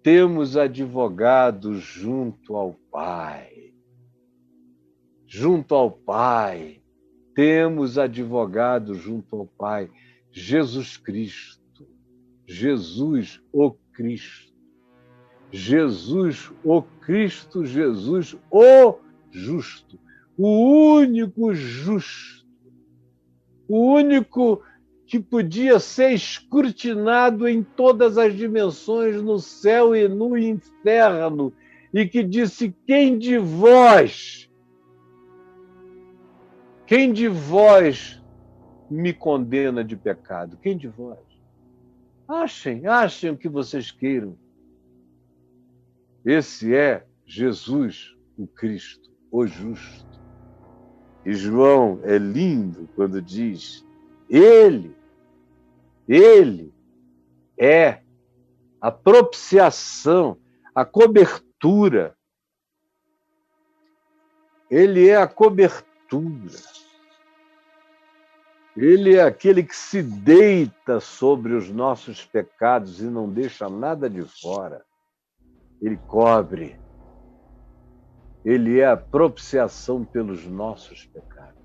temos advogado junto ao Pai. Junto ao Pai. Temos advogado junto ao Pai. Jesus Cristo. Jesus o Cristo. Jesus o Cristo, Jesus o justo. O único justo. O único que podia ser escrutinado em todas as dimensões, no céu e no inferno, e que disse: quem de vós me condena de pecado? Quem de vós? Achem o que vocês queiram. Esse é Jesus, o Cristo, o justo. E João é lindo quando diz: Ele é a propiciação, a cobertura. Ele é a cobertura. Ele é aquele que se deita sobre os nossos pecados e não deixa nada de fora. Ele cobre. Ele é a propiciação pelos nossos pecados.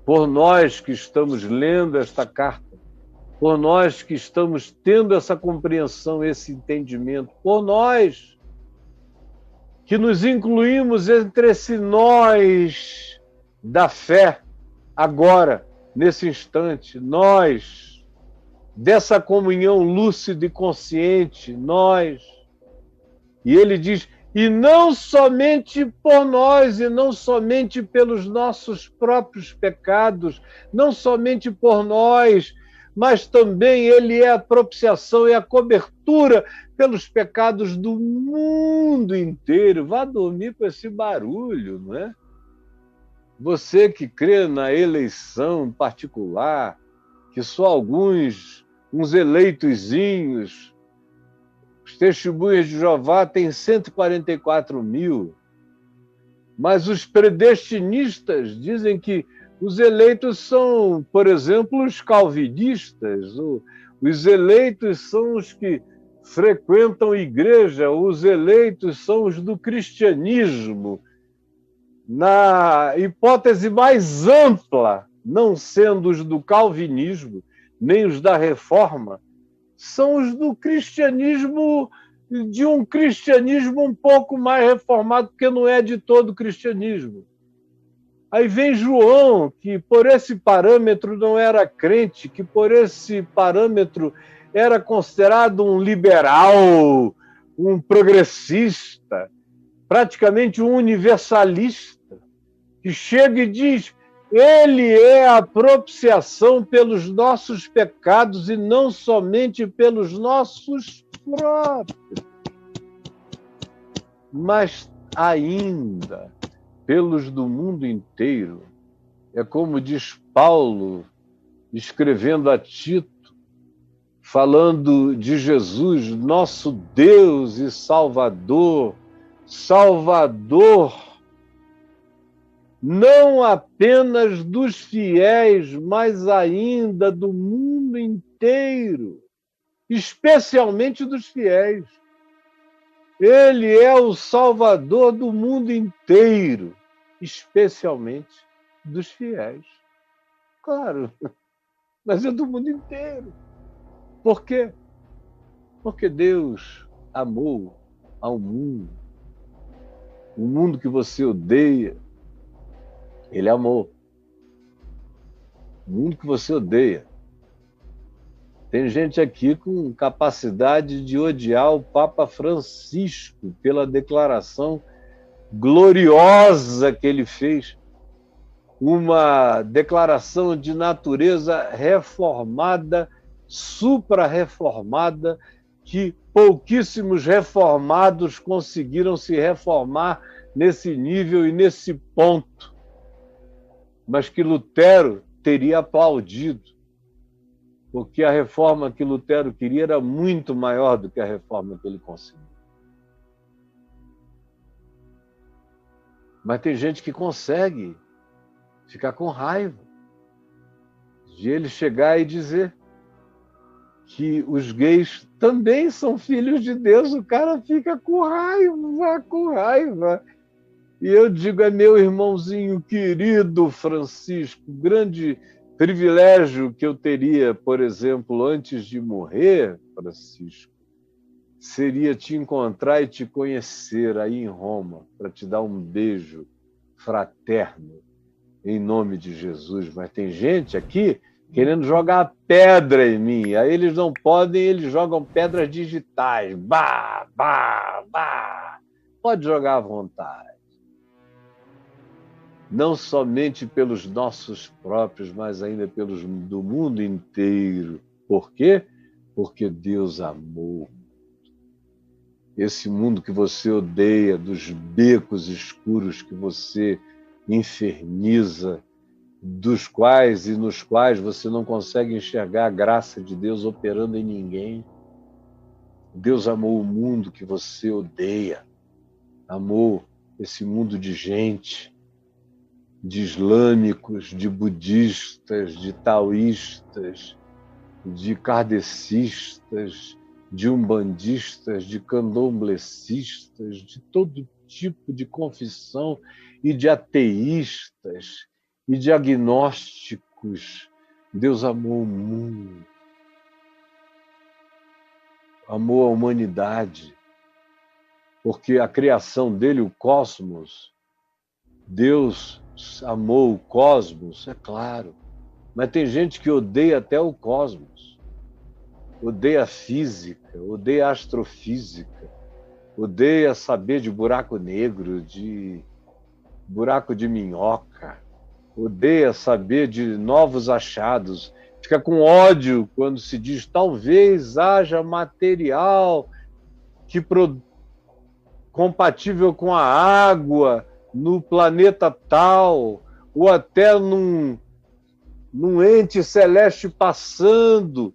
Por nós que estamos lendo esta carta, por nós que estamos tendo essa compreensão, esse entendimento, por nós que nos incluímos entre esse nós da fé, agora, nesse instante, nós, dessa comunhão lúcida e consciente, nós. E ele diz: e não somente por nós, e não somente pelos nossos próprios pecados, não somente por nós, mas também ele é a propiciação e a cobertura pelos pecados do mundo inteiro. Vá dormir com esse barulho, não é? Você que crê na eleição particular, que só uns eleitozinhos, os testemunhas de Jeová têm 144 mil, mas os predestinistas dizem que os eleitos são, por exemplo, os calvinistas, os eleitos são os que frequentam igreja, os eleitos são os do cristianismo. Na hipótese mais ampla, não sendo os do calvinismo, nem os da reforma, são os do cristianismo, de um cristianismo um pouco mais reformado, porque não é de todo o cristianismo. Aí vem João, que por esse parâmetro não era crente, que por esse parâmetro era considerado um liberal, um progressista, praticamente um universalista, que chega e diz: ele é a propiciação pelos nossos pecados e não somente pelos nossos próprios, mas ainda pelos do mundo inteiro. É como diz Paulo, escrevendo a Tito, falando de Jesus, nosso Deus e Salvador, Salvador não apenas dos fiéis, mas ainda do mundo inteiro, especialmente dos fiéis. Ele é o Salvador do mundo inteiro, especialmente dos fiéis. Claro, mas é do mundo inteiro. Por quê? Porque Deus amou ao mundo. O mundo que você odeia, Ele amou. O mundo que você odeia. Tem gente aqui com capacidade de odiar o Papa Francisco pela declaração gloriosa que ele fez. Uma declaração de natureza reformada, supra-reformada, que pouquíssimos reformados conseguiram se reformar nesse nível e nesse ponto, mas que Lutero teria aplaudido, porque a reforma que Lutero queria era muito maior do que a reforma que ele conseguiu. Mas tem gente que consegue ficar com raiva de ele chegar e dizer que os gays também são filhos de Deus, o cara fica com raiva, com raiva. E eu digo, é meu irmãozinho querido Francisco, grande privilégio que eu teria, por exemplo, antes de morrer, Francisco, seria te encontrar e te conhecer aí em Roma, para te dar um beijo fraterno, em nome de Jesus. Mas tem gente aqui querendo jogar pedra em mim. Aí eles não podem, eles jogam pedras digitais. Bah, bah, bah. Pode jogar à vontade. Não somente pelos nossos próprios, mas ainda pelos do mundo inteiro. Por quê? Porque Deus amou. Esse mundo que você odeia, dos becos escuros que você inferniza, dos quais e nos quais você não consegue enxergar a graça de Deus operando em ninguém. Deus amou o mundo que você odeia. Amou esse mundo de gente, de islâmicos, de budistas, de taoístas, de kardecistas, de umbandistas, de candomblecistas, de todo tipo de confissão e de ateístas e de agnósticos. Deus amou o mundo, amou a humanidade, porque a criação dele, o cosmos, Deus amou o cosmos, é claro, mas tem gente que odeia até o cosmos, odeia a física, odeia a astrofísica, odeia saber de buraco negro, de buraco de minhoca, odeia saber de novos achados, fica com ódio quando se diz talvez haja material que compatível com a água no planeta tal, ou até num ente celeste passando,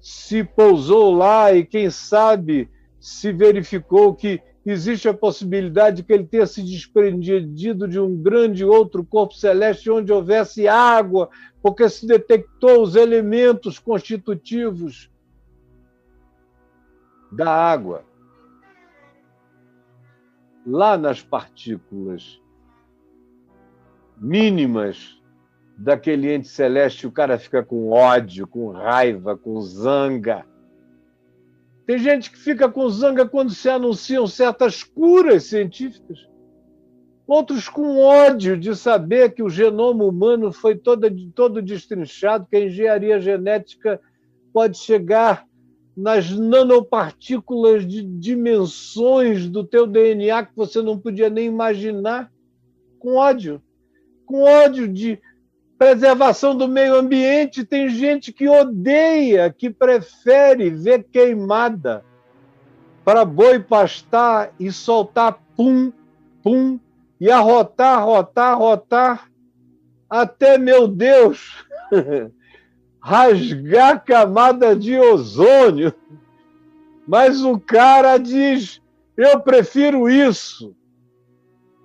se pousou lá e quem sabe se verificou que existe a possibilidade de que ele tenha se desprendido de um grande outro corpo celeste onde houvesse água, porque se detectou os elementos constitutivos da água. Lá nas partículas mínimas daquele ente celeste, o cara fica com ódio, com raiva, com zanga. Tem gente que fica com zanga quando se anunciam certas curas científicas. Outros com ódio de saber que o genoma humano foi todo destrinchado, que a engenharia genética pode chegar nas nanopartículas de dimensões do teu DNA que você não podia nem imaginar. Com ódio. Com ódio de preservação do meio ambiente, tem gente que odeia, que prefere ver queimada para boi pastar e soltar pum, pum, e arrotar, rotar, rotar, até, meu Deus, rasgar a camada de ozônio. Mas o cara diz, eu prefiro isso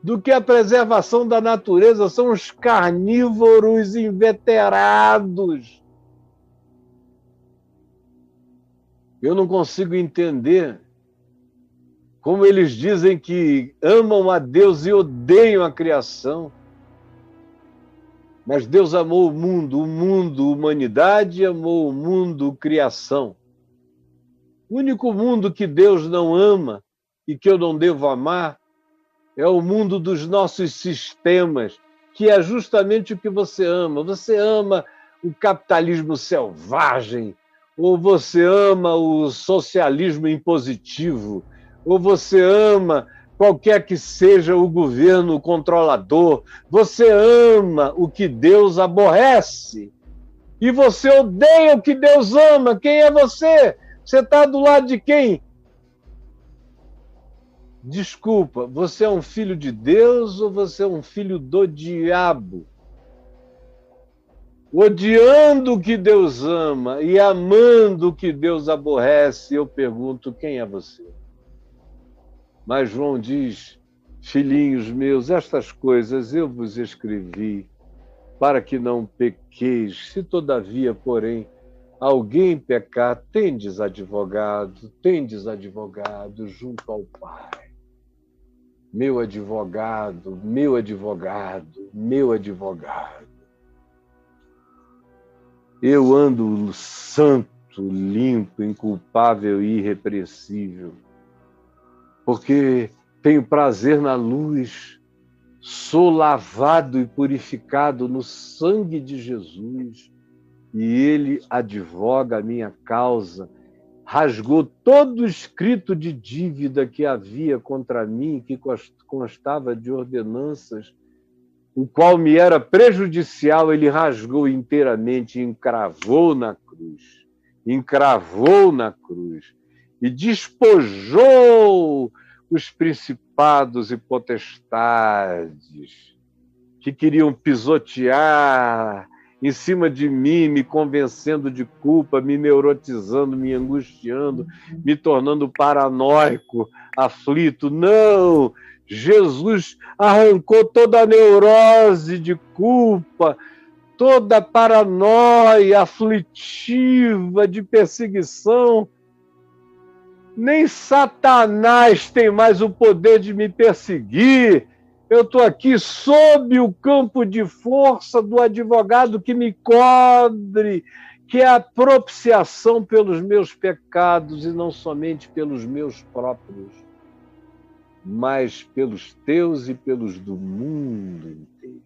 do que a preservação da natureza. São os carnívoros inveterados. Eu não consigo entender como eles dizem que amam a Deus e odeiam a criação. Mas Deus amou o mundo, humanidade, amou o mundo, criação. O único mundo que Deus não ama e que eu não devo amar é o mundo dos nossos sistemas, que é justamente o que você ama. Você ama o capitalismo selvagem, ou você ama o socialismo impositivo, ou você ama qualquer que seja o governo controlador. Você ama o que Deus aborrece. E você odeia o que Deus ama. Quem é você? Você está do lado de quem? Desculpa, você é um filho de Deus ou você é um filho do diabo? Odiando o que Deus ama e amando o que Deus aborrece, eu pergunto, quem é você? Mas João diz, filhinhos meus, estas coisas eu vos escrevi para que não pequeis. Se todavia, porém, alguém pecar, tendes advogado junto ao Pai. Meu advogado, meu advogado, meu advogado. Eu ando santo, limpo, inculpável e irrepreensível, porque tenho prazer na luz, sou lavado e purificado no sangue de Jesus, e Ele advoga a minha causa, rasgou todo o escrito de dívida que havia contra mim, que constava de ordenanças, o qual me era prejudicial, ele rasgou inteiramente e encravou na cruz, e despojou os principados e potestades que queriam pisotear em cima de mim, me convencendo de culpa, me neurotizando, me angustiando, me tornando paranoico, aflito. Não! Jesus arrancou toda a neurose de culpa, toda a paranoia aflitiva de perseguição. Nem Satanás tem mais o poder de me perseguir. Eu estou aqui sob o campo de força do advogado que me cobre, que é a propiciação pelos meus pecados, e não somente pelos meus próprios, mas pelos teus e pelos do mundo inteiro.